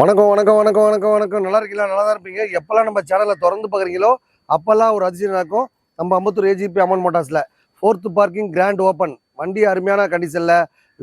வணக்கம் வணக்கம் வணக்கம் வணக்கம் வணக்கம். நல்லா இருக்கீங்களா? நல்லா தான் இருப்பீங்க. எப்போல்லாம் நம்ம சேனலில் திறந்து பார்க்குறீங்களோ அப்போல்லாம் ஒரு அதிசயம் நடக்கும். நம்ம அம்பத்தூர் ஏஜிபி அம்மன் மோட்டார்ஸில் 4th பார்க்கிங் கிராண்ட் ஓப்பன். வண்டி அருமையான கண்டிஷனில்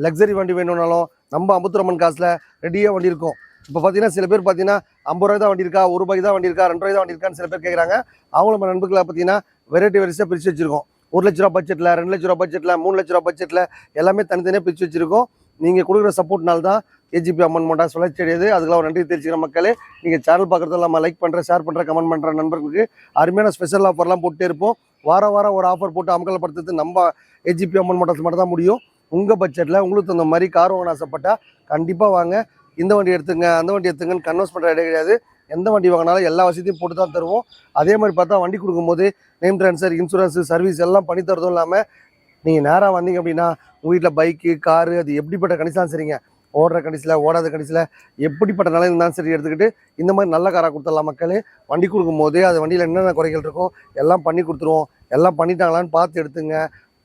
லக்ஸரி வண்டி வேணும்னாலும் நம்ம அம்பத்தூர் அம்மன் காசில் ரெடியாக வண்டி இருக்கும். இப்போ பார்த்தீங்கன்னா சில பேர் பார்த்தீங்கன்னா 50 ரூபாய் தான் வண்டி இருக்கா, 1 ரூபாய்க்கு தான் வண்டி இருக்கா, 2 ரூபாய் தான் வண்டி இருக்கான்னு சில பேர் கேட்குறாங்க. அவங்களும் நம்ம நண்பர்களை பார்த்தீங்கன்னா வெரைட்டியாக பிரித்து வச்சுருக்கோம். 1 லட்ச ரூபா பட்ஜெட்டில், 2 லட்ச ரூபா பட்ஜெட்டில், 3 லட்ச ரூபா பட்ஜெட்டில் எல்லாமே தனித்தனியாக பிரித்து வச்சுருக்கோம். நீங்கள் கொடுக்குற சப்போர்ட்னால தான் ஏஜிபி அம்மன் மோட்டார்ஸ் வளர்ச்சி அடையுது. அதுக்கெல்லாம் ஒரு நன்றி தெரிவிச்சுக்கிற மக்களே. நீங்கள் சேனல் பார்க்குறதுல நம்ம லைக் பண்ணுற, ஷேர் பண்ணுற, கமெண்ட் பண்ணுற நண்பர்களுக்கு அருமையான ஸ்பெஷல் ஆஃபர்லாம் போட்டே இருப்போம். வாரம் ஒரு ஆஃபர் போட்டு அமக்கலப்படுத்துறது நம்ம ஏஜிபி அம்மன் மோட்டார்ஸ் மட்டும் தான் முடியும். உங்கள் பட்ஜெட்டில் உங்களுக்கு தகுந்த மாதிரி கார் வாங்க ஆசைப்பட்டால் கண்டிப்பாக வாங்க. இந்த வண்டி எடுத்துங்க, அந்த வண்டி எடுத்துங்கன்னு கன்வெர்ஸ் பண்ணுற ஐடியா கிடையாது. எந்த வண்டி வாங்கினாலும் எல்லா வசதியும் போட்டு தான் தருவோம். அதே மாதிரி பார்த்தா வண்டி கொடுக்கும்போது நேம் ட்ரான்ஸ்ஃபர், இன்சூரன்ஸு, சர்வீஸ் எல்லாம் பண்ணி தரதும் இல்லாமல் நீங்கள் நேராக வந்தீங்க அப்படின்னா உங்கள் வீட்டில் பைக்கு, காரு அது எப்படிப்பட்ட கண்டிஷனாக சரிங்க, ஓடுற கண்டிஷனில், ஓடாத கண்டிஷனில், எப்படிப்பட்ட நிலையில் இருந்தாலும் சரி எடுத்துக்கிட்டு இந்த மாதிரி நல்ல காராக கொடுத்துடலாம் மக்களே. வண்டி கொடுக்கும்போது அது வண்டியில் என்னென்ன குறைகள் இருக்கோ எல்லாம் பண்ணி கொடுத்துருவோம். எல்லாம் பண்ணிட்டாங்களான்னு பார்த்து எடுத்துங்க.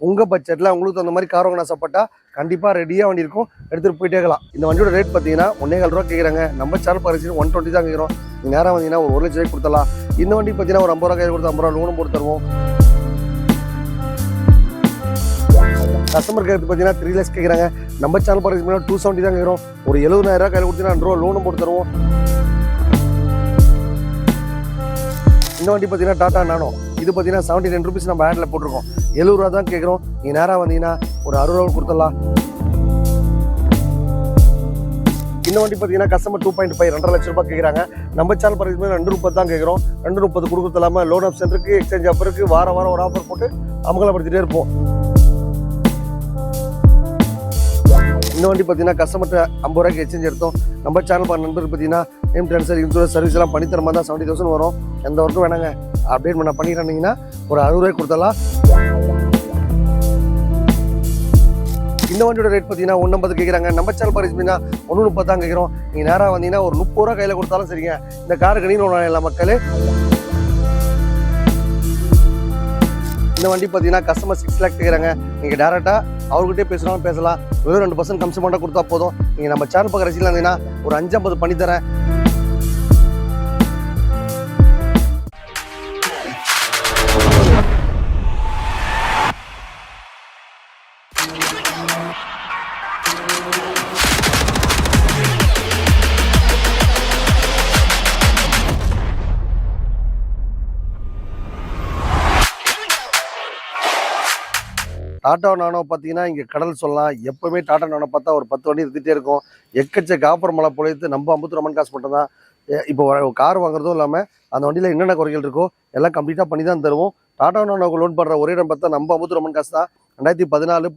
உங்கள் பட்ஜெட்டில் உங்களுக்கு அந்த மாதிரி கார் வாங்க ஆசைப்பட்டால் கண்டிப்பாக ரெடியாக வண்டி இருக்கும், எடுத்துகிட்டு போயிட்டே இருக்கலாம். இந்த வண்டியோட ரேட் பார்த்தீங்கன்னா 1.25 ரூபா கேட்குறாங்க. நம்ம சேனல் பரிசு 120 தான் கேட்குறோம். நீங்கள் நேராக வந்தீங்கன்னா ஒரு 1 லட்ச ரூபாய்க்கு கொடுத்துடலாம். இந்த வண்டி பார்த்தீங்கன்னா ஒரு 50 ரூபா கையில் கொடுத்து 50 ரூபா லோனும் போட்டு தருவோம். கஸ்டமர் கேர் பார்த்தீங்கன்னா 3 lakhs கேட்குறாங்க. நம்ம சேனல் பரிசு 270 தான் கேட்குறோம். ஒரு 70,000 ரூபா கையில் கொடுத்தீங்கன்னா 2 ரூபா லோனும் போட்டு தருவோம். இந்த வண்டி பார்த்தீங்கன்னா டாடா நானோ. இது பார்த்தீங்கன்னா 79 rupees நம்ம ஹேண்டில் போட்டிருக்கோம். 70 ரூபா தான் கேட்குறோம். நீங்கள் நேராக வந்தீங்கன்னா ஒரு 60 ரூபா கொடுத்துடலாம். இந்த வண்டி பார்த்தீங்கன்னா கஸ்டமர் 2.5 2.5 லட்ச ரூபாய் கேட்குறாங்க. நம்ம சேனல் பரிசு 230 தான் கேட்குறோம். 230 கொடுக்குறது இல்லாமல் லோன் ஆப்ஷன் இருக்குது, எக்ஸ்சேஞ்ச் ஆஃபர் இருக்குது. வாரம் ஒரு ஆஃபர் போட்டு அமகலப்படுத்திட்டே இருப்போம். இந்த வண்டி பார்த்தீங்கன்னா கஸ்டமர்கிட்ட 50 ரூபாய்க்கு எக்ஸ்சேஞ்ச் எடுத்தோம். நம்ம சேனல் நண்பருக்கு பார்த்தீங்கன்னா நேம் ட்ரான்ஸ்ஃபர், இன்சூரன்ஸ், சர்வீஸ் எல்லாம் பண்ணித்தர மாதிரி தான் 70,000 வரும். எந்த ஒர்க்கும் வேணாங்க, அப்டேட் பண்ண பண்ணிக்கிறீங்கன்னா ஒரு 60 ரூபாய்க்கு கொடுத்தலாம். இந்த வண்டியோட ரேட் பார்த்தீங்கன்னா 150 கேட்குறாங்க. நம்ம சேனல் பரிசு 130 தான் கேட்குறோம். நீங்கள் நேராக வந்தீங்கன்னா ஒரு 30 ரூபா கையில் கொடுத்தாலும் சரிங்க. இந்த காருக்கு நீங்களும் எல்லா மக்களே. இந்த வண்டி பார்த்தீங்கன்னா கஸ்டமர் 6 lakh கேட்குறாங்க. நீங்கள் டேரெக்டாக அவர்கிட்டே பேசுனாலும் பேசலாம். வெறும் 2% கமிஷன் மட்டும் கொடுத்தா போதும். நீங்கள் நம்ம சேனல் பக்கம் ரசீதில் இருந்தீங்கன்னா ஒரு 550 பண்ணித்தரேன். டாடா நானோ பார்த்தீங்கன்னா இங்கே கடல் சொல்லலாம். எப்போவுமே டாடா நானோ பார்த்தா ஒரு 10 வண்டி இருந்துகிட்டே இருக்கும். எக்கச்சக்க ஆஃபர் மழை பொழித்து நம்ம அம்பத்தூர் அம்மன் காசு மட்டும் தான். இப்போ கார் வாங்குறதும் இல்லாமல் அந்த வண்டியில் என்னென்ன குறைகள் இருக்கோ எல்லாம் கம்ப்ளீட்டாக பண்ணி தான் தருவோம். டாடா நானோக்கு லோன் பண்ணுற ஒரே இடம் பார்த்தா நம்ம அம்பத்தூர் அம்மன் காசு தான். 2014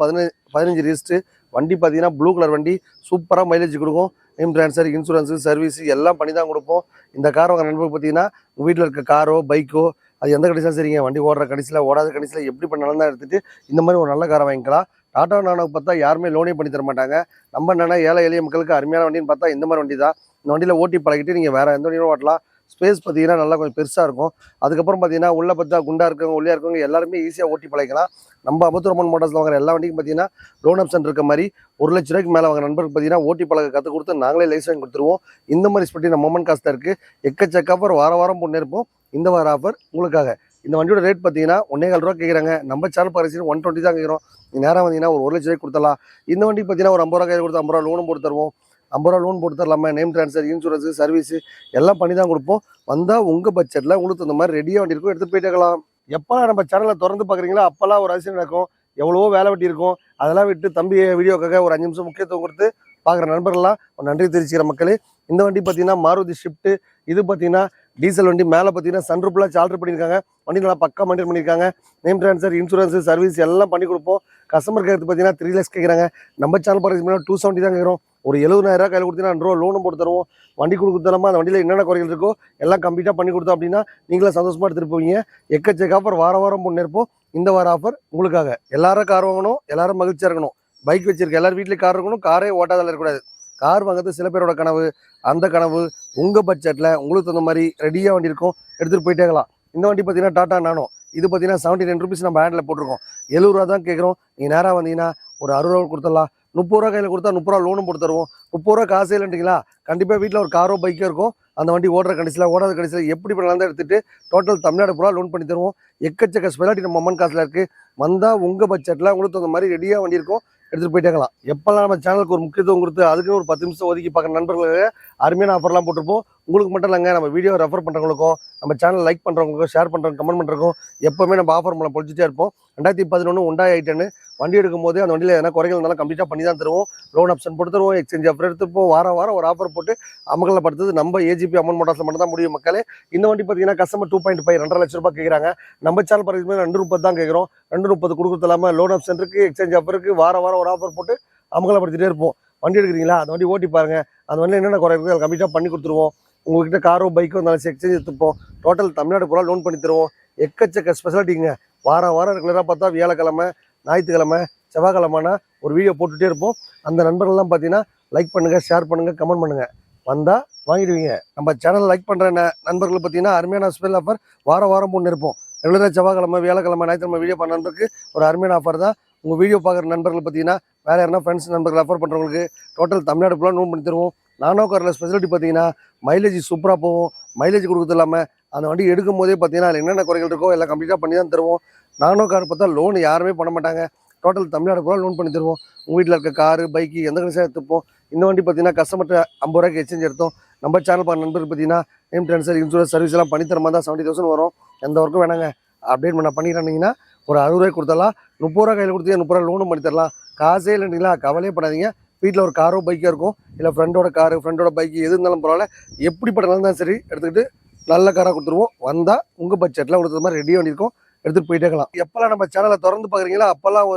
15 ரிஜிஸ்ட்ரு வண்டி பார்த்தீங்கன்னா ப்ளூ கலர் வண்டி. சூப்பராக மைலேஜ் கொடுக்கும். நேம் ட்ரான்ஸ்ஃபர், இன்சூரன்ஸு, சர்வீஸ் எல்லாம் பண்ணி தான் கொடுப்போம். இந்த கார் வாங்க நண்பர்கள் பார்த்தீங்கன்னா உங்கள் வீட்டில் இருக்க காரோ, பைக்கோ அது எந்த கண்டிஷனாக சரிங்க, வண்டி ஓடுற கண்டிஷனில், ஓடாத கண்டிஷனில் எப்படி பண்ணாலும் தான் எடுத்துகிட்டு இந்த மாதிரி ஒரு நல்ல காரை வாங்கிக்கலாம். டாடா நானோக்கு பார்த்தா யாருமே லோனே பண்ணி தர மாட்டாங்க. நம்ம என்னென்னா ஏழை எளிய மக்களுக்கு அருமையான வண்டின்னு பார்த்தா இந்த மாதிரி வண்டி தான். இந்த வண்டியில் ஓட்டி பழகிட்டு நீங்கள் வேறு எந்த வண்டியும் ஓட்டலாம். ஸ்பேஸ் பார்த்தீங்கன்னா நல்லா கொஞ்சம் பெருசாக இருக்கும். அதுக்கப்புறம் பார்த்தீங்கன்னா உள்ளே பார்த்தா குண்டாக இருக்கவங்க, உள்ளே இருக்கவங்க எல்லாருமே ஈஸியாக ஓட்டி பழகிக்கலாம். நம்ம அம்பத்தூர் அம்மன் மோட்டார்ஸில் வாங்குற எல்லா வண்டிக்கும் பார்த்தீங்கன்னா லோன் ஆப்ஷன் இருக்க மாதிரி 1 லட்ச ரூபாய்க்கு மேலே வாங்க நண்பருக்கு பார்த்தீங்கன்னா ஓட்டி பழக கற்றுக் கொடுத்து நாங்களே லைசன்ஸ் கொடுத்துருவோம். இந்த மாதிரி ஸ்பெட்டி நம்ம அம்மன் காசு தான் இருக்குது. எக்கச்சக்க ஆஃபர் வாரம் போட்டு இருப்போம். இந்த வார ஆஃபர் உங்களுக்காக. இந்த வண்டியோட ரேட் பார்த்தீங்கன்னா 1.25 ரூபா கேட்குறாங்க. நம்ம சேனல் பரிசு 120 தான் கேட்குறோம். நீங்கள் நேராக வந்தீங்கன்னா ஒரு 1 லட்ச ரூபாய்க்கு கொடுத்தலாம். இந்த வண்டி பார்த்தீங்கன்னா ஒரு 50 ரூபா கையில் கொடுத்து 50 ரூபா லோனும் போட்டு தருவோம். 50 ரூபா லோன் போட்டு தரலாமல் நேம் ட்ரான்ஸ்ஃபர், இன்சூரன்ஸு, சர்வீஸு எல்லாம் பண்ணி தான் கொடுப்போம். வந்தால் உங்கள் பட்ஜெட்டில் உங்களுக்கு இந்த மாதிரி ரெடியாக வண்டி இருக்கும், எடுத்துகிட்டு போயிட்டே இருக்கலாம். எப்போல்லாம் நம்ம சேனலை திறந்து பார்க்குறீங்களோ அப்போல்லாம் ஒரு அதிசயம் நடக்கும். எவ்வளவோ வேலை வெட்டி இருக்கும். அதெல்லாம் விட்டு தம்பி வீடியோக்காக ஒரு 5 நிமிஷம் முக்கியத்துவம் கொடுத்து பார்க்குற நண்பர்கள்லாம் ஒரு நன்றி தெரிவிச்சுக்கிற மக்களே. இந்த வண்டி பார்த்தீங்கன்னா மாருதி ஷிஃப்ட்டு. இது பார்த்தீங்கன்னா டீசல் வண்டி. மேலே பார்த்தீங்கன்னா சன்ரூப்லாம் ஆல்டர் பண்ணியிருக்காங்க. வண்டி நல்லா பக்கா மெயின்டைன் பண்ணியிருக்காங்க. நேம் ட்ரான்ஸ்ஃபர், இன்சூரன்ஸு, சர்வீஸ் எல்லாம் பண்ணி கொடுப்போம். கஸ்டமர் கேர் பார்த்தீங்கன்னா 3 lakhs கேட்குறாங்க. நம்ம சேனல் பரிசு 270 தான் கேட்குறோம். ஒரு 70,000 ரூபா கையில் கொடுத்தீங்கன்னா 2 ரூபா லோனும் போட்டு தருவோம். வண்டி கொடுக்குறதாம அந்த வண்டியில் என்னென்ன குறைகள் இருக்கோ எல்லாம் கம்ப்ளீட்டாக பண்ணி கொடுத்தோம் அப்படின்னா நீங்களே சந்தோஷமாக எடுத்துகிட்டு போவீங்க. எக்கச்சக்க ஆஃபர் வாரம் போட்டு இருப்போம். இந்த வார ஆஃபர் உங்களுக்காக. எல்லாரும் கார் வாங்கணும், எல்லாரும் மகிழ்ச்சியாக இருக்கணும். பைக் வச்சிருக்க எல்லாரும் வீட்லேயும் கார் இருக்கணும். காரே ஓட்டாதல இருக்கக்கூடாது. கார் வாங்குறது சில பேரோட கனவு. அந்த கனவு உங்கள் பட்ஜெட்டில் உங்களுக்கு தகுந்த மாதிரி ரெடியாக வண்டி இருக்கும், எடுத்துகிட்டு போயிட்டே இருக்கலாம். இந்த வண்டி பார்த்தீங்கன்னா டாடா நானோ. இது பார்த்தீங்கன்னா 79 rupees நம்ம ஹேண்டில் போட்டிருக்கோம். 70 ரூபா தான் கேட்குறோம். நீங்கள் நேராக வந்தீங்கன்னா ஒரு 60 ரூபா கொடுத்துடலாம். ரூ. 30 கையில் கொடுத்தா ரூ. 30 லோனும் போட்டு தருவோம். ரூ. 30 காசே இல்லைன்றீங்களா, கண்டிப்பாக வீட்டில் ஒரு காரோ பைக்கோ இருக்கும். அந்த வண்டி ஓடுற கடைசியில் ஓடாத கடைசியில் எப்படி பண்ணலாம் எடுத்துகிட்டு டோட்டல் தமிழ்நாடு பூரா லோன் பண்ணி தருவோம். எக்கச்சக்க ஸ்பெஷாலிட்டி நம்ம அம்மன் காசில் இருக்குது. வந்தால் உங்கள் பட்ஜெட்டில் உங்களுக்கு அந்த மாதிரி ரெடியாக வண்டி இருக்கும், எடுத்துகிட்டு போயிட்டேங்கலாம். எப்போல்லாம் நம்ம சேனலுக்கு ஒரு முக்கியத்துவம் கொடுத்து அதுக்குன்னு ஒரு 10 நிமிஷம் ஒதுக்கி பார்க்குற நண்பர்களுக்கு அருமையான ஆஃபர்லாம் போட்டிருப்போம். உங்களுக்கு மட்டும் இல்லைங்க, நம்ம வீடியோ ரெஃபர் பண்ணுறவங்களுக்கும் நம்ம சேனல் லைக் பண்ணுறவங்களுக்கும் ஷேர் பண்ணுறவங்க கமெண்ட் பண்ணுறவங்களுக்கும் எப்போவுமே நம்ம ஆஃபர் மூலம் பொழிச்சிட்டே இருப்போம். 2011 Hyundai i10 வண்டி எடுக்கும்போது அந்த வண்டியில் எதனா குறைகள் இருந்தாலும் கம்ப்ளீட்டாக பண்ணி தான் தருவோம். லோன் ஆப்ஷன் போட்டு தருவோம், எக்ஸ்சேஞ்ச் ஆஃபர் எடுத்துப்போம். வாரம் ஒரு ஆஃபர் போட்டு அமகலில் படுத்தது நம்ம ஏஜிபி அம்மன் மோட்டார்ஸில் மட்டும் தான் முடியும் மக்களே. இந்த வண்டி பார்த்தீங்கன்னா கஸ்டமர் 2.5 2.5 லட்ச ரூபாய் கேட்குறாங்க. நம்ம சேனல் பரிசு 2.30 தான் கேட்குறோம். 2.30 கொடுக்குறது இல்லாமல் லோன் ஆப்ஷன் இருக்குது, எக்ஸ்சேஞ்ச் ஆஃபர் இருக்குது. வாரம் ஒரு ஆஃபர் போட்டு அமகலப்படுத்திட்டே இருப்போம். வண்டி எடுக்கிறீங்களா, அந்த வண்டி ஓட்டி பாருங்க, அந்த வண்டியில் என்னென்ன குறை இருக்குது அதை கம்ப்ளீட்டாக பண்ணி கொடுத்துருவோம். உங்கள்கிட்ட காரோ பைக்கோ இருந்தாலும் எக்ஸ்சேஞ்ச் எடுத்துப்போம். டோட்டல் தமிழ்நாடு பூரா லோன் பண்ணி தருவோம். எக்கச்சக்க ஸ்பெஷாலிட்டிங்க. வாரம் ரெகுலராக பார்த்தா வியாழக்கிழமை, ஞாயிற்றுக்கிழமை, செவ்வாய்க்கிழமைனா ஒரு வீடியோ போட்டுகிட்டே இருப்போம். அந்த நண்பர்கள்லாம் பார்த்தீங்கன்னா லைக் பண்ணுங்கள், ஷேர் பண்ணுங்கள், கமெண்ட் பண்ணுங்கள். வந்தால் வாங்கிடுவீங்க. நம்ம சேனல் லைக் பண்ணுற நண்பர்கள் பார்த்தீங்கன்னா அருமையான ஸ்பெஷல் ஆஃபர் வாரம் போட்டு இருப்போம். ரெகுலராக செவ்வாய்க்கிழமை, வியாழக்கிழமை, ஞாயிற்றுக்கிழமை வீடியோ பண்ண நண்பருக்கு ஒரு அருமையான ஆஃபர் தான். உங்கள் வீடியோ பார்க்குற நண்பர்கள் பார்த்தீங்கன்னா வேறு யாருன்னா ஃப்ரெண்ட்ஸ் நண்பர்கள் ரெஃபர் பண்ணுறவங்களுக்கு டோட்டல் தமிழ்நாடு ஃபுல்லாக நோட் பண்ணி தருவோம். நானோ காரில் ஸ்பெஷாலிட்டி பார்த்தீங்கன்னா மைலேஜ் சூப்பராக போகும். மைலேஜ் கொடுக்குறது இல்லாமல் அந்த வண்டி எடுக்கும் போதே பார்த்தீங்கன்னா அதில் என்னென்ன குறைகள் இருக்கோ எல்லாம் கம்ப்ளீட்டாக பண்ணி தான் தருவோம். நானோ கார் பார்த்தா லோன் யாருமே பண்ண மாட்டாங்க. டோட்டல் தமிழ்நாடு ஃபுல்லாக லோன் பண்ணி தருவோம். உங்கள் வீட்டில் இருக்க காரு பைக்கு எந்த கடைசியாக எடுத்துப்போம். இந்த வண்டி பார்த்தீங்கன்னா கஸ்டமர்கிட்ட 50 ரூபாய்க்கு எக்ஸ்சேஞ்ச் எடுத்தோம். நம்ம சேனல் பார்க்குற நண்பருக்கு பார்த்தீங்கன்னா நேம் ட்ரான்ஸ்ஃபர், இன்சூரன்ஸ் சர்வீஸ் எல்லாம் பண்ணி தர மாதிரி தான் 70,000 வரும். எந்த ஒர்க்கும் வேணாங்க, அப்டேட் பண்ண பண்ணிடுறாங்கன்னா ஒரு 60 ரூபாய்க்கு கொடுத்தலாம். 30 ரூபா கையில் கொடுத்தீங்க, 30 ரூபா லோனும் பண்ணி தரலாம். காசே இல்லைங்களா, கவலையே படாதீங்க. வீட்டில் ஒரு காரோ பைக்கோ இருக்கும், இல்லை ஃப்ரெண்டோட காரு ஃப்ரெண்டோட பைக்கு எது இருந்தாலும் பரவாயில்ல, எப்படிப்பட்ட இருந்தாலும் சரி எடுத்துக்கிட்டு நல்ல காராக கொடுத்துருவோம். வந்தால் உங்கள் பட்ஜெட்டில் கொடுத்தது மாதிரி ரெடியாக வண்டிருக்கும், எடுத்துகிட்டு போயிட்டே இருக்கலாம். எப்போல்லாம் நம்ம சேனலை திறந்து பார்க்குறீங்களா அப்போல்லாம்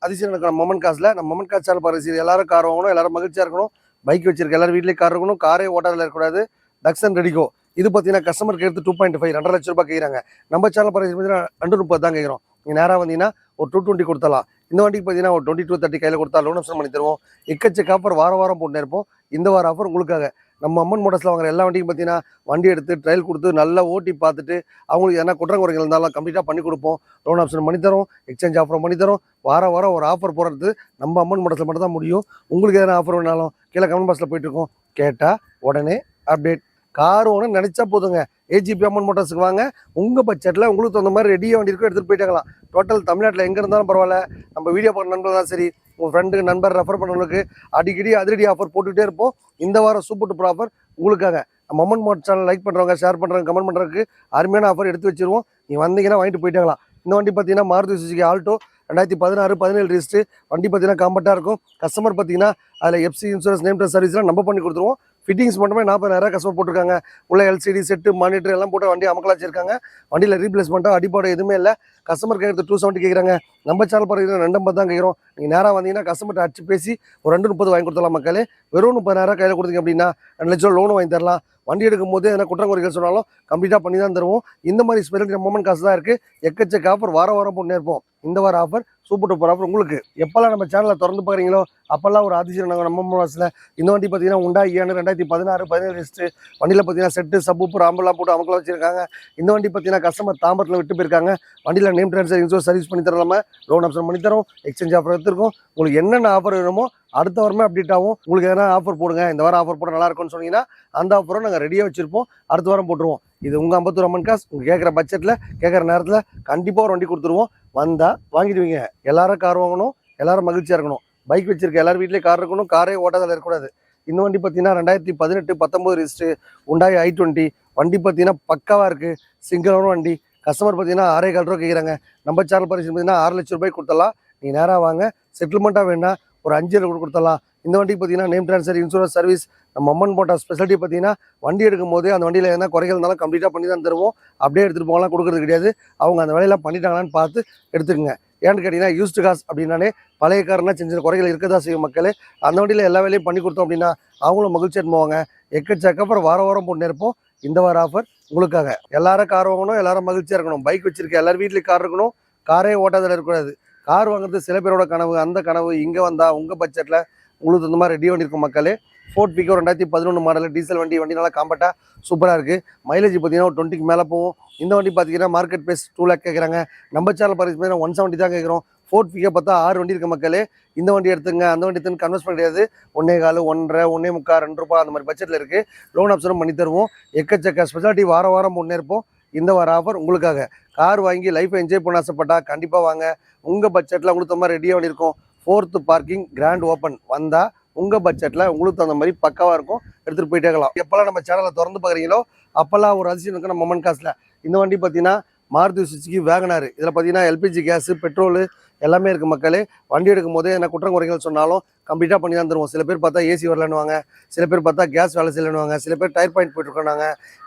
அதிசயம் நடக்கணும். மொமன் காசில் நம்ம மொமன் காசு சேனல் பார்க்குறது எல்லாரும் கார் வாங்கணும், எல்லாரும் மகிழ்ச்சியாக இருக்கணும். பைக் வச்சிருக்க எல்லாரும் வீட்லேயே கார் இருக்கணும், காரே ஓட்டாதில் இருக்கக்கூடாது. டக்ஸன் ரெடிக்கோ இது பார்த்தீங்கன்னா கஸ்டமருக்கு எடுத்து 2.5 2.5 லட்ச ரூபாய் கேட்குறாங்க. நம்ம சேனல் பார்க்குறது பார்த்தீங்கன்னா 230 தான் கேட்குறோம். நீங்கள் நேராக வந்தீங்கன்னா ஒரு 220 கொடுத்தலாம். இந்த வண்டிக்கு பார்த்தீங்கன்னா ஒரு 22-30 கையில் கொடுத்தா லோன் ஆப்ஷன் பண்ணி தருவோம். எக்கச்சக்க ஆஃபர் வாரம் போட்டு இருப்போம். இந்த வார ஆஃபர் உங்களுக்காக. நம்ம அம்மன் மோட்டார்ஸில் வாங்குற எல்லா வண்டிக்கும் பார்த்தீங்கன்னா வண்டி எடுத்து ட்ரையல் கொடுத்து நல்லா ஓட்டி பார்த்துட்டு அவங்களுக்கு எதனா குற்றங்குறைகள் இருந்தாலும் கம்ப்ளீட்டாக பண்ணி கொடுப்போம். லோன் ஆப்ஷன் பண்ணி தரோம், எக்ஸ்சேஞ்ச் ஆஃபரும் பண்ணி தரோம். வாரம் ஒரு ஆஃபர் போடுறது நம்ம அம்மன் மோட்டார்ஸில் மட்டும் தான் முடியும். உங்களுக்கு எதனா ஆஃபர் வேணாலும் கீழே கமெண்ட் பாக்ஸில் போயிட்டுருக்கோம், கேட்டால் உடனே அப்டேட். கார் ஒன்று நினச்சா போதுங்க, ஏஜிபி அம்மன் மோட்டார்ஸுக்கு வாங்க. உங்கள் பட்ஜெட்டில் உங்களுக்கு தகுந்த மாதிரி ரெடியாக வண்டி இருக்கும், எடுத்துகிட்டு போயிட்டாங்களாம். டோட்டல் தமிழ்நாட்டில் எங்கே இருந்தாலும் பரவாயில்ல, நம்ம வீடியோ பார்க்குற நண்பர்கள் தான் சரி, உங்கள் ஃப்ரெண்டு நண்பர் ரெஃபர் பண்ணுறவங்களுக்கு அடிக்கடி அதிரடி ஆஃபர் போட்டுக்கிட்டே இருப்போம். இந்த வாரம் சூப்பர் டூப்பர் ஆஃபர் உங்களுக்காக. நம்ம அம்மன் மோட்டார் சேனல் லைக் பண்ணுறவங்க, ஷேர் பண்ணுறவங்க, கமெண்ட் பண்ணுறதுக்கு அருமையான ஆஃபர் எடுத்து வச்சிருவோம். நீ வந்தீங்கன்னா வாங்கிட்டு போயிட்டாங்களாம். இந்த வண்டி பார்த்தீங்கன்னா மாருதி சுசுகி ஆல்டோ 2016-17 ரிஜிஸ்ட்ரு. வண்டி பார்த்தீங்கன்னா காம்பட்டாக இருக்கும். கஸ்டமர் பார்த்தீங்கன்னா அதில் எஃப்சி இன்சூரன்ஸ் நேம் ட்ரான்ஸ்ஃபர் சர்வீஸ்லாம் நம்ம பண்ணி கொடுத்துருவோம். ஃபிட்டிங்ஸ் மட்டுமே 40,000 கஸ்டமர் போட்டிருக்காங்க. உள்ள எல்சிடி செட்டு மானிட்டர் எல்லாம் போட்டு வண்டி அமக்கலா வச்சிருக்காங்க. வண்டியில் ரீப்ளேஸ்மெண்ட்டாக அடிப்பாடு எதுவுமே இல்லை. கஸ்டமர் கேட்குறது 270 கேட்குறாங்க. நம்ம சேனல் பார்த்தீங்கன்னா 250 தான் கேட்குறோம். நீங்கள் நேராக வந்தீங்கன்னா கஸ்டமர்கிட்ட அடிச்சு பேசி ஒரு 230 வாங்கி கொடுத்துடலாம் மக்களே. வெறும் 30,000 கையில் கொடுத்தீங்க அப்படின்னா 2 லட்ச ரூபா லோனும் வாங்கி தரலாம். வண்டி எடுக்கும் போது எதனா குற்றங்குறைகள் சொன்னாலும் கம்ப்ளீட்டாக பண்ணி தான் தருவோம். இந்த மாதிரி ஸ்பெஷல் மொமெண்ட் காசு தான் இருக்குது. எக்கச்சக்க ஆஃபர் வாரம் போட்டு இருப்போம். இந்த வார ஆஃபர் சூப்பர் டூப்பர் ஆஃபர் உங்களுக்கு. எப்போல்லாம் நம்ம சேனலை திறந்து பார்க்குறீங்களோ அப்போல்லாம் ஒரு அதிசயம் நாங்கள் நம்ம மோட்டார்ஸில். இந்த வண்டி பார்த்தீங்கன்னா Hyundai i10 2016-17 ரிஜிஸ்ட்ரு. வண்டியில் பார்த்தீங்கன்னா செட்டு சப்பு ராம்பெல்லாம் போட்டு அமக்கெல்லாம் வச்சிருக்காங்க. இந்த வண்டி பார்த்தீங்கன்னா கஸ்டமர் தாம்பரத்தில் விட்டு போயிருக்காங்க. வண்டியில் நேம் ட்ரான்ஸ்ஃபர் இன்சூரன்ஸ் சர்வீஸ் பண்ணி தரலாமா, லோன் ஆப்ஷன் பண்ணி தரோம், எக்ஸ்சேஞ்ச் ஆஃபர் எடுத்துருக்கோம். உங்களுக்கு என்னென்ன ஆஃபர் வேணுமோ அடுத்த வாரமே அப்டேட் ஆகும். உங்களுக்கு எதனா ஆஃபர் போடுங்க, இந்த வாரம் ஆஃபர் போட நல்லா இருக்கும்னு சொன்னீங்கன்னா அந்த ஆஃபரும் நாங்கள் ரெடியாக வச்சுருப்போம். அடுத்த வாரம் போட்டுருவோம். இது உங்கள் அம்பத்தூர் அம்மன் காசு. உங்கள் கேட்குற பட்ஜெட்டில் கேட்குற நேரத்தில் கண்டிப்பாக ஒரு வண்டி கொடுத்துருவோம். வந்தால் வாங்கிடுவீங்க. எல்லாரும் கார் வாங்கணும், எல்லாரும் மகிழ்ச்சியாக இருக்கணும். பைக் வச்சிருக்க எல்லாரும் வீட்லேயே கார் இருக்கணும், காரே ஓட்டாதில் இருக்கக்கூடாது. இந்த வண்டி பார்த்தீங்கன்னா 2018-19 ரிஜிஸ்ட்ரு Hyundai i20. வண்டி பார்த்தீங்கன்னா பக்காவாக இருக்குது. சிங்கிளான வண்டி. கஸ்டமர் பார்த்தீங்கன்னா 6.25 ரூபா கேட்குறாங்க. நம்ம சேனல் பரிசு பார்த்தீங்கன்னா 6 லட்ச ரூபாய்க்கு கொடுத்துடலாம். நீங்கள் நேராக வாங்க. செட்டில்மெண்ட்டாக வேணா ஒரு 5 லட்சம் கொடுத்துடலாம். இந்த வண்டிக்கு பார்த்தீங்கன்னா நேம் ட்ரான்ஸ்ஃபர் இன்சூரன்ஸ் சர்வீஸ் நம்ம அம்மன் மோட்டார் ஸ்பெஷாலிட்டி பார்த்தீங்கன்னா வண்டி எடுக்கும் போது அந்த வண்டியில் எதனா குறைகள் இருந்தாலும் கம்ப்ளீட்டாக பண்ணி தான் தருவோம். அப்படியே எடுத்துகிட்டு போகலாம், கொடுக்குறது கிடையாது. அவங்க அந்த வேலையெல்லாம் பண்ணிட்டாங்களான்னு பார்த்து எடுத்துக்கோங்க. ஏன்னு கேட்டிங்கன்னா யூஸ்டு காசு அப்படின்னாலே பழைய காரனா சின்ன குறைகள் இருக்க தான் செய்யும் மக்களே. அந்த வண்டியில் எல்லா வேலையும் பண்ணி கொடுத்தோம் அப்படின்னா அவங்களும் மகிழ்ச்சியாக போவாங்க. எக்கச்சக்க அப்புறம் வாரம் போட்டு இருப்போம். இந்த வார ஆஃபர் உங்களுக்காக. எல்லாரும் கார் வாங்கணும், எல்லாரும் மகிழ்ச்சியாக இருக்கணும். பைக் வச்சிருக்க எல்லாரும் வீட்லேயும் கார் இருக்கணும், காரே ஓட்டாதில் இருக்கக்கூடாது. கார் வாங்குறது சில பேரோட கனவு. அந்த கனவு இங்கே வந்தால் உங்கள் பட்ஜெட்டில் உங்களுக்கு இந்த மாதிரி ரெடி பண்ணியிருக்கும் மக்களே. ஃபோர்ட் பிகோ 2011 மாடல் டீசல் வண்டி நல்லா காம்பட்டாக சூப்பராக இருக்குது. மைலேஜ் பார்த்தீங்கன்னா ஒரு 20க்கு மேலே போகும். இந்த வண்டி பார்த்தீங்கன்னா மார்க்கெட் ப்ரைஸ் 2 லேக் கேட்குறாங்க. நம்ம சேனல் பரிசு பார்த்தீங்கன்னா 170 தான் கேட்குறோம். ஃபோர்ட் ஃபிகே பார்த்தா 6 வண்டி இருக்க மக்களே. இந்த வண்டி எடுத்துங்க, அந்த வண்டி எடுத்துன்னு கன்வெர்ஸ் பண்ண கிடையாது. 1.25, 1.5, 1.25, ₹2 அந்த மாதிரி பட்ஜெட்டில் இருக்குது. லோன் ஆப்ஷனும் பண்ணி தருவோம். எக்கச்சக்க ஸ்பெஷாலிட்டி வாரம் முன்னேற்போம். இந்த வார ஆஃபர் உங்களுக்காக. கார் வாங்கி லைஃப்பை என்ஜாய் பண்ண ஆசைப்பட்டா கண்டிப்பாக வாங்க. உங்கள் பட்ஜெட்டில் உங்களுக்கு தகுந்த மாதிரி ரெடியாக பண்ணியிருக்கோம். 4th பார்க்கிங் கிராண்ட் ஓப்பன் வந்தால் உங்கள் பட்ஜெட்டில் உங்களுக்கு தகுந்த மாதிரி பக்காவாக இருக்கும். எடுத்துகிட்டு போயிட்டே இருக்கலாம். எப்போல்லாம் நம்ம சேனலை திறந்து பார்க்குறீங்களோ அப்போல்லாம் ஒரு அதிசயம் இருக்குது நம்ம மொமெண்ட் காசில். இந்த வண்டி பார்த்தீங்கன்னா மாருதி சுசுகி வேகனார். இதில் பார்த்தீங்கன்னா எல்பிஜி கேஸு, பெட்ரோலு எல்லாமே இருக்குது மக்களே. வண்டி எடுக்கும் போதே என்ன குற்றம் குறைகள் சொன்னாலும் கம்ப்ளீட்டாக பண்ணி தான் தருவோம். சில பேர் பார்த்தா ஏசி வரலன்னுவாங்க, சில பேர் பார்த்தா கேஸ் வேலை செய்யலன்னுவாங்க, சில பேர் டயர் பாயிண்ட் போயிட்டுருக்கோம்.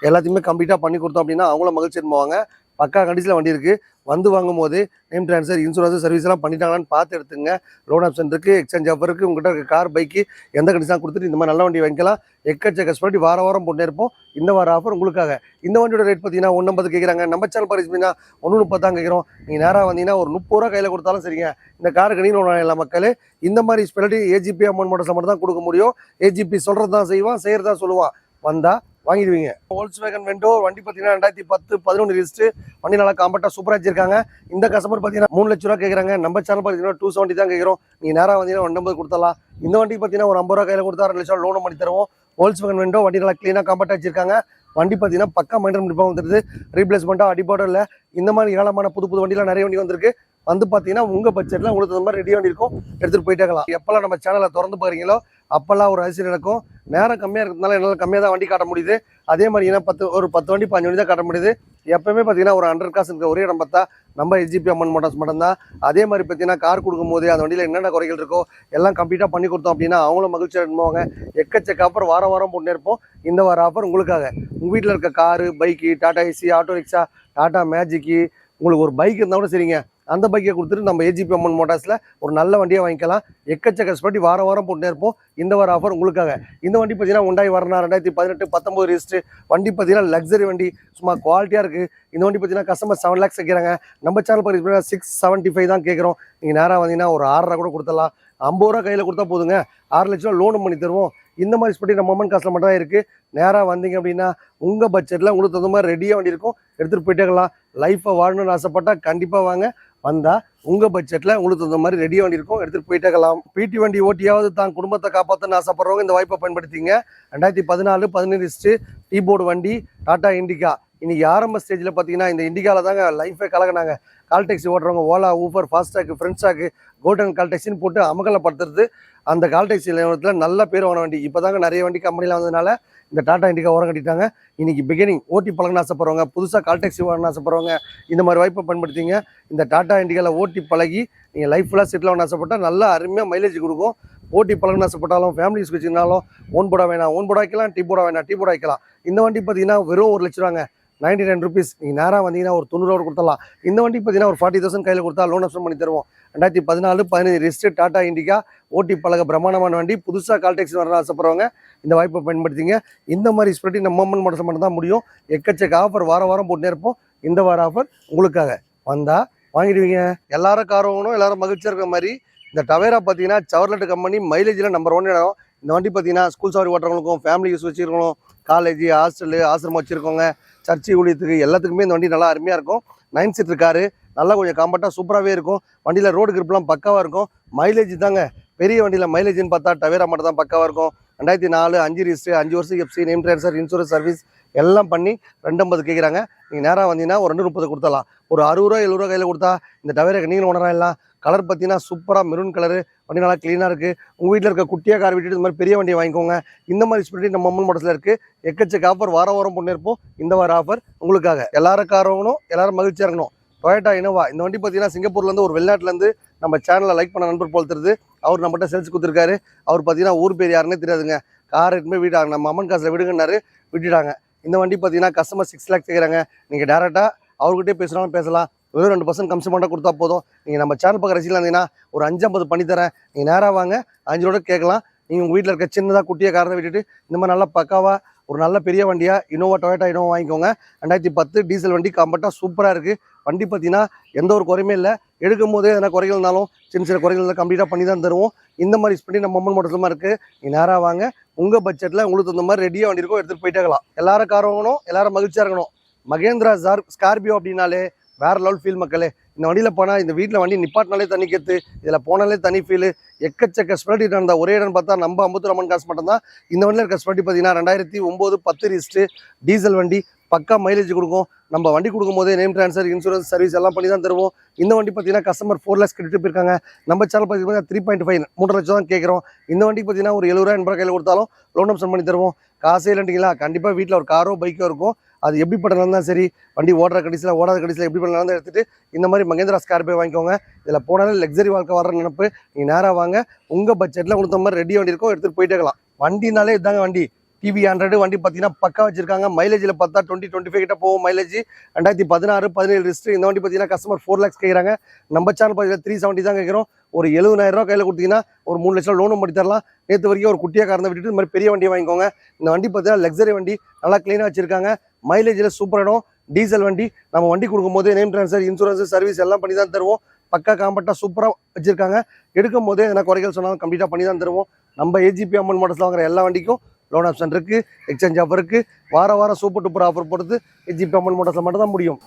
எல்லாத்தையுமே கம்ப்ளீட்டாக பண்ணி கொடுத்தோம் அப்படின்னா அவங்கள மகிழ்ச்சி போவாங்க. பக்கா கண்டிஷனில் வண்டி இருக்குது. வந்து வாங்கும் போது நேம் ட்ரான்ஸ்ஃபர், இன்சூரன்ஸ், சர்வீஸ் எல்லாம் பண்ணிட்டாங்களான்னு பார்த்து எடுத்துங்க. லோன் ஆப்ஷன் இருக்குது, எக்ஸ்சேஞ்ச் ஆஃபர் இருக்குது. உங்கள்கிட்ட இருக்க கார், பைக்கு எந்த கண்டிஷனாக கொடுத்துட்டு இந்த மாதிரி நல்ல வண்டி வாங்கிக்கலாம். எக்கச்சக்க ஸ்பெஷாலிட்டி வாரம் போட்டே இருப்போம். இந்த வார ஆஃபர் உங்களுக்காக. இந்த வண்டியோட ரேட் பார்த்தீங்கன்னா 1.50 கேட்குறாங்க. நம்ம சேனல் பரிசு பார்த்தீங்கன்னா 1.30 தான் கேட்குறோம். நீங்கள் நேராக வந்தீங்கன்னா ஒரு ₹30 கையில் கொடுத்தாலும் சரிங்க. இந்த காருக்கு நீங்களும் வாங்கலாம் மக்களே. இந்த மாதிரி ஸ்பெஷாலிட்டி ஏஜிபி அமௌண்ட் மட்டும் தான் கொடுக்க முடியும். ஏஜிபி சொல்கிறது தான் செய்வான், செய்கிறதா சொல்லுவான். வந்தால் வாங்கிடுவீங்க. Volkswagen Vento வண்டி பார்த்தீங்கன்னா 2010, 11 ரிஜிஸ்டர். வண்டி நல்லா காம்பேக்டாக சூப்பராக வச்சிருக்காங்க. இந்த கஸ்டமர் பார்த்தீங்கன்னா 3 லட்ச ரூபா கேட்குறாங்க. நம்ம சேனல் பார்த்தீங்கன்னா 270 தான் கேட்குறோம். நீங்கள் நேராக வந்தீங்கன்னா 1.50 கொடுத்தலாம். இந்த வண்டி பார்த்தீங்கன்னா ஒரு ₹50 கையில் கொடுத்தா 2 லட்சம் லோன் பண்ணி தருவோம். Volkswagen Vento வண்டி நல்லா க்ளீனாக காம்பேக்டாக வச்சிருக்காங்க. வண்டி பார்த்தீங்கன்னா பக்கா மெயின்டைன் பண்ணி வந்துருது. ரீப்ளேஸ்மெண்ட்டாக அடிபாடும் இல்லை. இந்த மாதிரி ஏராளமான புது வண்டிலாம் நிறைய வண்டி வந்திருக்கு. வந்து பார்த்தீங்கன்னா உங்கள் பட்ஜெட்டில் உங்களுக்கு தகுந்த மாதிரி ரெடி வண்டி இருக்கும். எடுத்துகிட்டு போயிட்டே இருக்கலாம். எப்போல்லாம் நம்ம சேனலை திறந்து பாருங்களோ அப்போல்லாம் ஒரு அதிசயம் நடக்கும். நேரம் கம்மியாக இருக்கிறதுனால என்னால் கம்மியாக தான் வண்டி காட்ட முடியுது. அதே மாதிரி ஏன்னா 10 வண்டி 5 வண்டி தான் காட்ட முடியுது. எப்பவுமே பார்த்தீங்கன்னா ஒரு 100 காசு இருக்க ஒரே இடம் பார்த்தா நம்ம எஸ்ஜிபி அம்மன் மோட்டார்ஸ் மட்டும்தான். அதே மாதிரி பார்த்தீங்கன்னா கார் கொடுக்கும் போது அந்த வண்டியில் என்னென்ன குறைகள் இருக்கோ எல்லாம் கம்ப்ளீட்டாக பண்ணி கொடுத்தோம் அப்படின்னா அவங்களும் மகிழ்ச்சியாக இருப்பாங்க. எக்கச்சக்க ஆஃபர் வாரம் போட்டே இருப்போம். இந்த வார ஆஃபர் உங்களுக்காக. உங்கள் வீட்டில் இருக்க car, bike, Tata Ace, auto rickshaw, Tata Magic, உங்களுக்கு ஒரு பைக் இருந்தால் கூட சரிங்க, அந்த பைக்கை கொடுத்துட்டு நம்ம ஏஜிபி அம்மன் மோட்டார்ஸில் ஒரு நல்ல வண்டியாக வாங்கிக்கலாம். எக்கச்சக்க ஸ்பெஷாலிட்டி வாரம் போட்டுனே இருப்போம். இந்த வார ஆஃபர் உங்களுக்காக. இந்த வண்டி பார்த்தீங்கன்னா Hyundai Verna 2018, 19 ரிஜிஸ்டர். வண்டி பார்த்தீங்கன்னா லக்ஸரி வண்டி, சும்மா குவாலிட்டியாக இருக்குது. இந்த வண்டி பார்த்தீங்கன்னா கஸ்டமர் 7 lakhs கேட்குறாங்க. நம்ம சேனல் பார்த்தீங்கன்னா 675 தான் கேட்குறோம். நீங்கள் நேராக வந்தீங்கன்னா ஒரு 6.5 கூட கொடுத்துடலாம். ₹50 கையில் கொடுத்தா போதுங்க. 6 லட்ச ரூபா லோனும் பண்ணி தருவோம். இந்த மாதிரி ஸ்பெஷாலிட்டி நம்ம மொமெண்ட் காசில் மட்டும் தான் இருக்குது. நேராக வந்தீங்க அப்படின்னா உங்கள் பட்ஜெட்டில் உங்களுக்கு தகுந்த மாதிரி ரெடியாக வண்டி இருக்கும். எடுத்துகிட்டு போயிட்டே இருக்கலாம். லைஃப்பை வாழணும்னு ஆசைப்பட்டால் கண்டிப்பாக வாங்க. வந்தால் உங்கள் பட்ஜெட்டில் உங்களுக்கு தகுந்த மாதிரி ரெடியாக வண்டி இருக்கும். எடுத்துகிட்டு போயிட்டே இருக்கலாம். பிடி வண்டி ஓட்டியாவது தான் குடும்பத்தை காப்பாற்றணும்னு ஆசைப்படுறவங்க இந்த வாய்ப்பை பயன்படுத்திங்க. 2014, 17 ரிஜிஸ்டர் டீ போர்டு வண்டி, டாடா இண்டிகா. இன்றைக்கி ஆரம்ப ஸ்டேஜில் பார்த்தீங்கன்னா இந்த இண்டிகாவில் தாங்க லைஃபே கலக்கினாங்க. கால் டாக்ஸி ஓட்டுறவங்க ஓலா, ஊபர், ஃபாஸ்டாக், ஃப்ரெண்ட்ஸாக்கு, கோல்டன் கால் டாக்ஸின்னு போட்டு அமகலப்படுத்துறது. அந்த கால் டாக்ஸி நிலையத்தில் நல்ல பேர் வாங்கின வண்டி. இப்போ தாங்க நிறைய வண்டி கம்பெனியில் வந்ததுனால இந்த டாடா இண்டிகா ஓரம் கட்டிட்டாங்க. இன்றைக்கி பிகினிங் ஓட்டி பழகணும்னு ஆசைப்படுறவங்க, புதுசாக கால் டாக்ஸி வாங்கணும்னு ஆசைப்படுறவங்க இந்த மாதிரி வாய்ப்பை பயன்படுத்திங்க. இந்த டாடா இண்டிகாவில் ஓட்டி பழகி நீங்கள் லைஃப் ஃபுல்லாக செட்டில் ஆகணும்னு ஆசைப்பட்டால் நல்லா அருமையாக மைலேஜ் கொடுக்கும். ஓட்டி பழகணும்னு ஆசைப்பட்டாலும், ஃபேமிலி யூஸ் வச்சுருந்தாலும் ஓன் போட வேணாம், ஓன் போட வைக்கலாம், டீ போட வேணாம், டீ போட வைக்கலாம். இந்த வண்டி பார்த்தீங்கன்னா வெறும் 1 லட்ச ரூபாங்க, 99 rupees. நீங்கள் நேராக வந்தீங்கன்னா ஒரு 90 கொடுத்தலாம். இந்த வண்டி பார்த்தீங்கன்னா ஒரு 40,000 கையில் கொடுத்தா லோன் ஆப்ஷன் பண்ணி தருவோம். 2014, 15 ரிஜிஸ்டர் டாடா இண்டிகா ஓட்டி பழக பிரமாண்டமான வண்டி. புதுசாக கால் டாக்ஸி வரணும்னு ஆசைப்படுறவங்க இந்த வாய்ப்பை பயன்படுத்திங்க. இந்த மாதிரி ஸ்பெஷாலிட்டி நம்ம மொமெண்ட் மோட்டார்ஸ் மட்டும் தான் முடியும். எக்கச்சக்க ஆஃபர் வாரம் போட்டுனே இருப்போம். இந்த வார ஆஃபர் உங்களுக்காக. வந்தால் வாங்கிடுவீங்க. எல்லாரும் கார் வாங்கணும், எல்லாரும் மகிழ்ச்சியாக இருக்கிற மாதிரி இந்த டவேரா பார்த்தீங்கன்னா செவர்லெட் கம்பெனி மைலேஜில் நம்பர் 1 இடம். இந்த வண்டி பார்த்தீங்கன்னா ஸ்கூல் சவாரி ஓட்டுறவங்களுக்கும், ஃபேமிலி யூஸ் வச்சுருக்கணும், காலேஜ், ஹாஸ்டலு, ஆசிரமம் வச்சுருக்கோங்க, சர்ச்சை ஊழியத்துக்கு எல்லாத்துக்குமே இந்த வண்டி நல்லா அருமையாக இருக்கும். 9 சீட்டர் காரு, நல்லா கொஞ்சம் காம்பேக்டாக சூப்பராகவே இருக்கும். வண்டியில் ரோடு கிரிப்லாம் பக்காவாக இருக்கும். மைலேஜ் தாங்க பெரிய வண்டியில் மைலேஜ்னு பார்த்தா டவேரா மட்டும் தான் பக்காவாக இருக்கும். 2004, 5 ரிஜிஸ்டர், 5 வருஷம் FC, name transfer, insurance, service எல்லாம் பண்ணி 250 கேட்குறாங்க. நீங்கள் நேராக வந்தீங்கன்னா ஒரு 230 கொடுத்தலாம். ஒரு 60 70 கையில் கொடுத்தா இந்த டவேராக்கு நீங்களும் உணரலாம். எல்லாம் கலர் பார்த்தீங்கன்னா சூப்பராக மெரூன் கலரு, வண்டி நல்லா க்ளீனாக இருக்குது. உங்கள் வீட்டில் இருக்க குட்டியாக கார் விட்டுட்டு இந்த மாதிரி பெரிய வண்டியை வாங்கிக்கோங்க. இந்த மாதிரி ஸ்பெஷாலிட்டி நம்ம மொமெண்ட் மோட்டார்ஸில் இருக்குது. எக்கச்சக்க ஆஃபர் வாரம் போட்டு இருப்போம். இந்த வார ஆஃபர் உங்களுக்காக. எல்லாரும் கார் வாங்கணும், எல்லாரும் மகிழ்ச்சியாக இருக்கணும். டொயோட்டா இனோவா இந்த வண்டி பார்த்தீங்கன்னா சிங்கப்பூர்லேருந்து ஒரு வெளிநாட்டிலேருந்து நம்ம சேனலில் லைக் பண்ண நண்பர் போல் தெரியுது. அவர் நம்மகிட்ட சேல்ஸ் கொடுத்துருக்காரு. அவர் பார்த்தீங்கன்னா ஊர் பேர் யாருன்னே தெரியாதுங்க. கார் எடுத்துமே வீட்டாங்க, நம்ம அம்மன் காசில் விடுங்கன்னாரு, விட்டுட்டாங்க. இந்த வண்டி பார்த்தீங்கன்னா கஸ்டமர் 6 lakhs கேட்குறாங்க. நீங்கள் டேரெக்டாக அவர்கிட்டே பேசுனாலும் பேசலாம். வெறும் 2% கமிஷன் மட்டும் கொடுத்தா போதும். நீங்கள் நம்ம சேனல் பக்கம் ரசிக்கலாம் இருந்தீங்கன்னா ஒரு 550 பண்ணித்தரேன். நீங்கள் நேராக வாங்க, 5 ரூபா கேட்கலாம். நீங்கள் உங்கள் வீட்டில் இருக்க சின்னதாக குட்டியாக காரை விட்டுட்டு இந்த மாதிரி நல்லா பக்காவாக ஒரு நல்ல பெரிய வண்டியாக இனோவா, டொயோட்டா இனோவா வாங்கிக்கோங்க. 2010 டீசல் வண்டி காம்பேக்டாக சூப்பராக இருக்குது. வண்டி பார்த்தீங்கன்னா எந்த ஒரு குறையுமே இல்லை. எடுக்கும் போதே எதனா குறைகள் இருந்தாலும் சின்ன குறைகள் கம்ப்ளீட்டாக பண்ணி தான் தருவோம். இந்த மாதிரி ஸ்பெண்டி நம்ம மொமெண்ட் மோட்டார்ஸ்லாம் இருக்குது. நீங்கள் நேராக வாங்க, உங்கள் பட்ஜெட்டில் உங்களுக்கு தகுந்த மாதிரி ரெடியாக வண்டி இருக்கும், எடுத்துகிட்டு போயிட்டே இருக்கலாம். எல்லாரும் கார் வாங்கணும், எல்லாரும் மகிழ்ச்சியாக இருக்கணும். மகேந்திரா ஸ்கார்பியோ அப்படின்னாலே வேறு லெவல் ஃபீல் மக்களே. இந்த வண்டியில் போனால் இந்த வீட்டில் வண்டி நிப்பாட்டினாலே தனி கெத்து, இதில் போனாலே தனி ஃபீலு. எக்கச்சக்க ஸ்பெஷாலிட்டி நடந்த ஒரே இடம் பார்த்தா நம்ம அம்பத்தூர் அம்மன் காசு மட்டும்தான். இந்த வண்டியில் இருக்க ஸ்பெஷாலிட்டி பார்த்தீங்கன்னா 2009 10 ரிஸ்ட்டு டீசல் வண்டி, பக்கா மைலேஜ் கொடுக்கும். நம்ம வண்டி கொடுக்கும் போதே நேம் ட்ரான்ஸ்ஃபர், இன்சூரன்ஸ், சர்வீஸ் எல்லாம் பண்ணி தான் தருவோம். இந்த வண்டி பார்த்தீங்கன்னா கஸ்டமர் 4 lakhs கிட்ட போயிருக்காங்க. நம்ம சேனல் பார்த்தீங்கன்னா 3.5 3 லட்சம் தான் கேட்குறோம். இந்த வண்டிக்கு பார்த்தீங்கன்னா ஒரு 70 80 கையில் கொடுத்தாலும் லோன் ஆப்ஷன் பண்ணி தருவோம். காசே இல்லைங்களா, கண்டிப்பாக வீட்டில் ஒரு காரோ பைக்கோ இருக்கும். அது எப்படி பண்ணலாம் தான் சரி, வண்டி ஓடுற கடைசியில் ஓடாத கடைசியில் எப்படி பண்ணலாம் தான் எடுத்துகிட்டு இந்த மாதிரி மகேந்திரா ஸ்கார்பியோ வாங்கிக்கோங்க. இதில் போனாலே லக்ஸரி வாழ்க்கை வர நினைப்பு. நீங்கள் நேராக வாங்க, உங்கள் பட்ஜெட்டில் கொடுத்த மாதிரி ரெடி வண்டி இருக்கும், எடுத்துகிட்டு போயிட்டே இருக்கலாம். வண்டினாலே இதாங்க வண்டி. டிவி 100 வண்டி பார்த்தீங்கன்னா பக்கா வச்சிருக்காங்க. மைலேஜில் பார்த்தா 20-25 கிட்ட போகும் மைலேஜ். 2016 17 ரிஸ்ட்டு. இந்த வண்டி பார்த்தீங்கன்னா கஸ்டமர் 4 lakhs கேட்குறாங்க. நம்ம சேனல் பார்த்தீங்கன்னா 370 தான் கேட்குறோம். ஒரு 70,000 ரூபா கையில் கொடுத்தீங்கன்னா ஒரு 3 லட்சம் லோனும் பண்ணி தரலாம். நேற்று வரைக்கும் ஒரு குட்டியாக காரணம் விட்டுட்டு இந்த மாதிரி பெரிய வண்டியை வாங்கிக்கோங்க. இந்த வண்டி பார்த்தீங்கன்னா லக்ஸரி வண்டி, நல்லா க்ளீனாக வச்சிருக்காங்க. மைலேஜில் சூப்பர் இடம். டீசல் வண்டி. நம்ம வண்டி கொடுக்கும்போது நேம் ட்ரான்ஸ்ஃபர், இன்சூரன்ஸ், சர்வீஸ் எல்லாம் பண்ணி தான் தருவோம். பக்கா காம்பேக்டாக சூப்பராக வச்சிருக்காங்க. எடுக்கும் போதே எதனா குறைகள் சொன்னாலும் கம்ப்ளீட்டாக பண்ணி தான் தருவோம். நம்ம ஏஜிபி அம்மன் மோட்டார்ஸில் வாங்குற எல்லா வண்டிக்கும் லோன் ஆப்ஷன் இருக்குது, எக்ஸ்சேஞ்ச் ஆஃபர் இருக்குது. வாரம் சூப்பர் டூப்பர் ஆஃபர் போடுறது ஏஜிபி அம்மன் மோட்டார்ஸில் மட்டும் தான் முடியும்.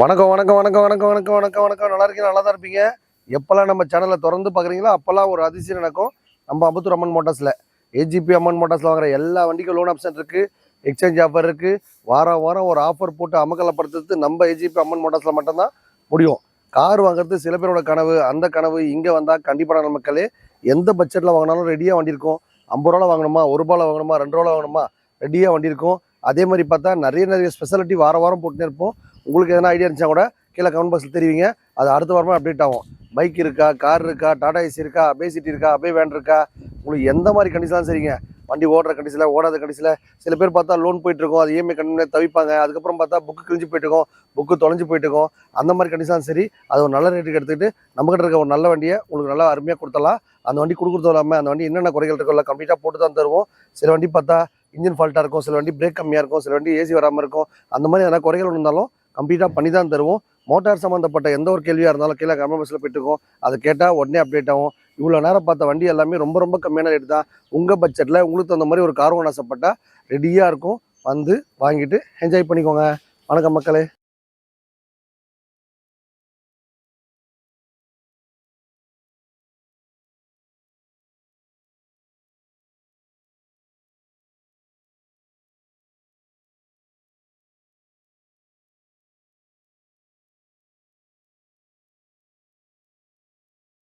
வணக்கம் வணக்கம் வணக்கம் வணக்கம் வணக்கம் வணக்கம் வணக்கம். நல்லா இருக்கீங்க, நல்லா தான் இருப்பீங்க. எப்போல்லாம் நம்ம சேனலை திறந்து பார்க்குறீங்களோ அப்போல்லாம் ஒரு அதிசயம் நடக்கும். நம்ம அம்பத்தூர் அம்மன் மோட்டார்ஸில் ஏஜிபி அம்மன் மோட்டார்ஸில் வாங்குற எல்லா வண்டிக்கும் லோன் ஆப்ஷன் இருக்குது, எக்ஸ்சேஞ்ச் ஆஃபர் இருக்குது. வாரம் ஒரு ஆஃபர் போட்டு அமக்கலப்படுத்துறது நம்ம ஏஜிபி அம்மன் மோட்டார்ஸில் மட்டும்தான் முடியும். கார் வாங்குறது சில பேரோட கனவு. அந்த கனவு இங்கே வந்தால் கண்டிப்பாக மக்களே எந்த பட்ஜெட்டில் வாங்கினாலும் ரெடியாக வண்டி இருக்கும். 50 ரூபாவில் வாங்கணுமா, 1 ரூபாயில் வாங்கணுமா, 2 ரூபாயில் வாங்கணுமா, ரெடியாக வண்டி இருக்கும். அதே மாதிரி பார்த்தா நிறைய ஸ்பெஷாலிட்டி வாரம் போட்டுனே இருப்போம். உங்களுக்கு எதனா ஐடியா இருந்துச்சா கூட கீழே கமெண்ட் பாக்ஸில் தெரிவிங்க. அது அடுத்த வாரமாக அப்டேட் ஆகும். பைக் இருக்கா, கார் இருக்கா, டாடா ஏசி இருக்கா, அபே சிட்டி இருக்கா, அபே வேன் இருக்கா, உங்களுக்கு எந்த மாதிரி கண்டிஷன் சரிங்க. வண்டி ஓடுற கண்டிஷனில், ஓடாத கண்டிஷனில். சில பேர் பார்த்தா லோன் போயிட்டுருக்கோம், அது இஎம்ஐ கண்டிப்பாக தவிப்பாங்க. அதுக்கப்புறம் பார்த்தா புக்கு கிழிஞ்சு போயிட்டுருக்கோம், புக்கு தொலைஞ்சு போயிட்டுருக்கோம். அந்த மாதிரி கண்டிஷன் சரி, அது ஒரு நல்ல ரேட்டுக்கு எடுத்துக்கிட்டு நம்மகிட்ட இருக்க ஒரு நல்ல வண்டியை உங்களுக்கு நல்லா அருமையாக கொடுத்தலாம். அந்த வண்டி கொடுக்குறதும் இல்லாமல் அந்த வண்டி என்னென்ன குறைகள் இருக்கோ எல்லாம் கம்ப்ளீட்டாக போட்டு தான் தருவோம். சில வண்டி பார்த்தா இன்ஜின் ஃபால்ட்டாக இருக்கும், சில வண்டி பிரேக் கம்மியாக இருக்கும், சில வண்டி ஏசி வராமல் இருக்கும். அந்த மாதிரி எதனா குறைகள் இருந்தாலும் கம்ப்ளீட்டாக பண்ணி தான் தருவோம். மோட்டார் சம்மந்தப்பட்ட எந்த ஒரு கேள்வியாக இருந்தாலும் கீழே கமெண்ட் பாக்ஸில் போயிட்டுருக்கோம். அதை கேட்டால் உடனே அப்டேட் ஆகும். இவ்வளோ நேரம் பார்த்த வண்டி எல்லாமே ரொம்ப கம்மியான ரேட்டு தான். உங்கள் பட்ஜெட்டில் உங்களுக்கு தகுந்த மாதிரி ஒரு கார் வாங்க ஆசைப்பட்டால் ரெடியாக இருக்கும். வந்து வாங்கிட்டு என்ஜாய் பண்ணிக்கோங்க. வணக்கம் மக்களே.